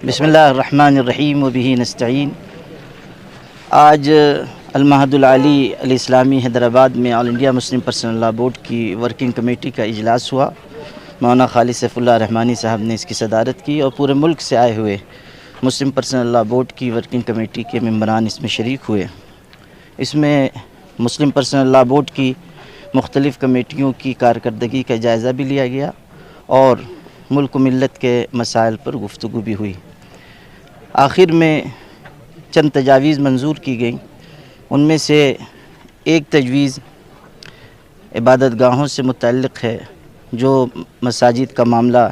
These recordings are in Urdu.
بسم اللہ الرحمن الرحیم وبہ نستعین۔ آج المعہد العالی الاسلامی حیدرآباد میں All India Muslim Personal Law Board کی ورکنگ کمیٹی کا اجلاس ہوا۔ مولانا خالد سیف اللہ رحمانی صاحب نے اس کی صدارت کی اور پورے ملک سے آئے ہوئے مسلم پرسنل لاء بورڈ کی ورکنگ کمیٹی کے ممبران اس میں شریک ہوئے۔ اس میں مسلم پرسنل لاء بورڈ کی مختلف کمیٹیوں کی کارکردگی کا جائزہ بھی لیا گیا اور ملک و ملت کے مسائل پر گفتگو بھی ہوئی۔ آخر میں چند تجاویز منظور کی گئیں۔ ان میں سے ایک تجویز عبادت گاہوں سے متعلق ہے، جو مساجد کا معاملہ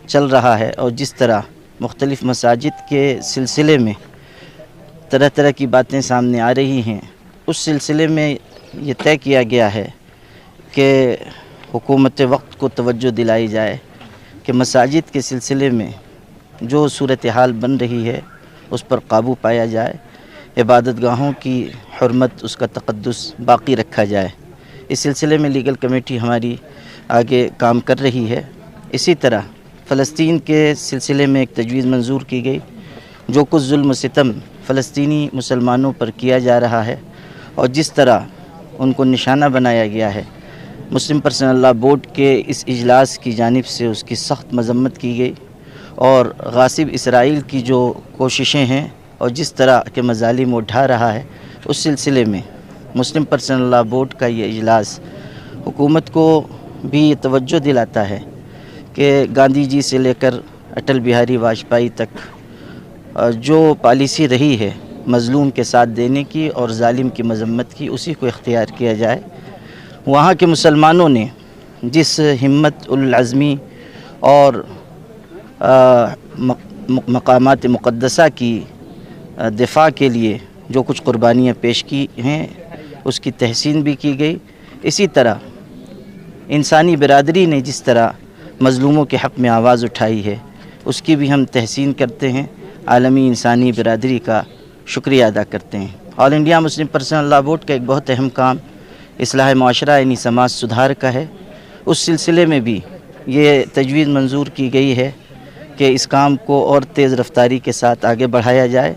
چل رہا ہے اور جس طرح مختلف مساجد کے سلسلے میں طرح طرح کی باتیں سامنے آ رہی ہیں، اس سلسلے میں یہ طے کیا گیا ہے کہ حکومت وقت کو توجہ دلائی جائے کہ مساجد کے سلسلے میں جو صورتحال بن رہی ہے اس پر قابو پایا جائے، عبادت گاہوں کی حرمت، اس کا تقدس باقی رکھا جائے۔ اس سلسلے میں لیگل کمیٹی ہماری آگے کام کر رہی ہے۔ اسی طرح فلسطین کے سلسلے میں ایک تجویز منظور کی گئی، جو کچھ ظلم و ستم فلسطینی مسلمانوں پر کیا جا رہا ہے اور جس طرح ان کو نشانہ بنایا گیا ہے، مسلم پرسنل لاء بورڈ کے اس اجلاس کی جانب سے اس کی سخت مذمت کی گئی اور غاصب اسرائیل کی جو کوششیں ہیں اور جس طرح کے مظالم وہ ڈھا رہا ہے، اس سلسلے میں مسلم پرسنل لاء بورڈ کا یہ اجلاس حکومت کو بھی توجہ دلاتا ہے کہ گاندھی جی سے لے کر اٹل بہاری واجپئی تک جو پالیسی رہی ہے مظلوم کے ساتھ دینے کی اور ظالم کی مذمت کی، اسی کو اختیار کیا جائے۔ وہاں کے مسلمانوں نے جس ہمت العزمی اور مقامات مقدسہ کی دفاع کے لیے جو کچھ قربانیاں پیش کی ہیں، اس کی تحسین بھی کی گئی۔ اسی طرح انسانی برادری نے جس طرح مظلوموں کے حق میں آواز اٹھائی ہے، اس کی بھی ہم تحسین کرتے ہیں، عالمی انسانی برادری کا شکریہ ادا کرتے ہیں۔ All India Muslim Personal Law Board کا ایک بہت اہم کام اصلاح معاشرہ یعنی سماج سدھار کا ہے۔ اس سلسلے میں بھی یہ تجویز منظور کی گئی ہے کہ اس کام کو اور تیز رفتاری کے ساتھ آگے بڑھایا جائے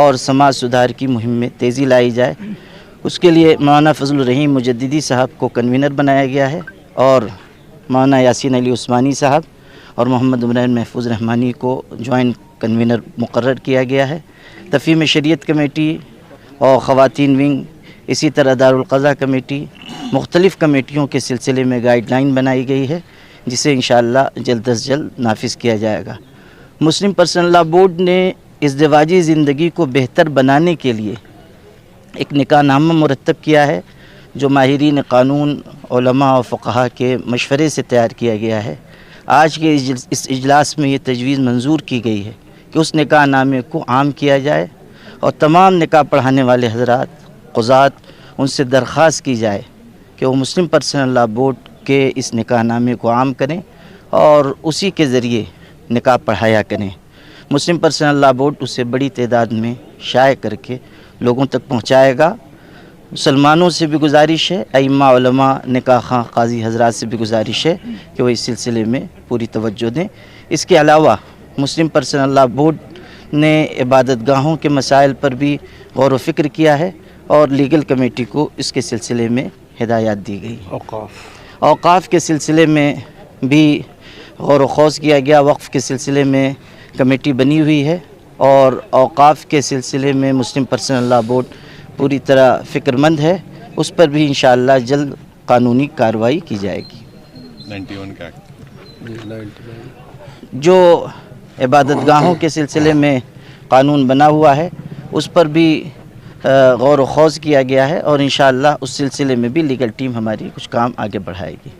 اور سماج سدھار کی مہم میں تیزی لائی جائے۔ اس کے لیے مولانا فضل الرحیم مجددی صاحب کو کنوینر بنایا گیا ہے اور مولانا یاسین علی عثمانی صاحب اور محمد عمران محفوظ رحمانی کو جوائنٹ کنوینر مقرر کیا گیا ہے۔ تفہیم شریعت کمیٹی اور خواتین ونگ، اسی طرح دارالقضاء کمیٹی، مختلف کمیٹیوں کے سلسلے میں گائیڈ لائن بنائی گئی ہے، جسے انشاءاللہ جلد از جلد نافذ کیا جائے گا۔ مسلم پرسنل لاء بورڈ نے ازدواجی زندگی کو بہتر بنانے کے لیے ایک نکاح نامہ مرتب کیا ہے، جو ماہرین قانون، علماء اور فقہا کے مشورے سے تیار کیا گیا ہے۔ آج کے اس اجلاس میں یہ تجویز منظور کی گئی ہے کہ اس نکاح نامے کو عام کیا جائے اور تمام نکاح پڑھانے والے حضرات، قضات، ان سے درخواست کی جائے کہ وہ مسلم پرسنل لاء بورڈ کے اس نکاح نامے کو عام کریں اور اسی کے ذریعے نکاح پڑھایا کریں۔ مسلم پرسنل لاء بورڈ اسے بڑی تعداد میں شائع کر کے لوگوں تک پہنچائے گا۔ مسلمانوں سے بھی گزارش ہے، ائمہ، علماء، نکاح خواہ، قاضی حضرات سے بھی گزارش ہے کہ وہ اس سلسلے میں پوری توجہ دیں۔ اس کے علاوہ مسلم پرسنل لاء بورڈ نے عبادت گاہوں کے مسائل پر بھی غور و فکر کیا ہے اور لیگل کمیٹی کو اس کے سلسلے میں ہدایات دی گئی۔ اوقاف کے سلسلے میں بھی غور و خوض کیا گیا۔ وقف کے سلسلے میں کمیٹی بنی ہوئی ہے اور اوقاف کے سلسلے میں مسلم پرسنل لاء بورڈ پوری طرح فکر مند ہے، اس پر بھی انشاءاللہ جلد قانونی کارروائی کی جائے گی۔ 91 کا جو عبادت گاہوں کے سلسلے میں قانون بنا ہوا ہے، اس پر بھی غور و خوض کیا گیا ہے اور انشاءاللہ اس سلسلے میں بھی لیگل ٹیم ہماری کچھ کام آگے بڑھائے گی۔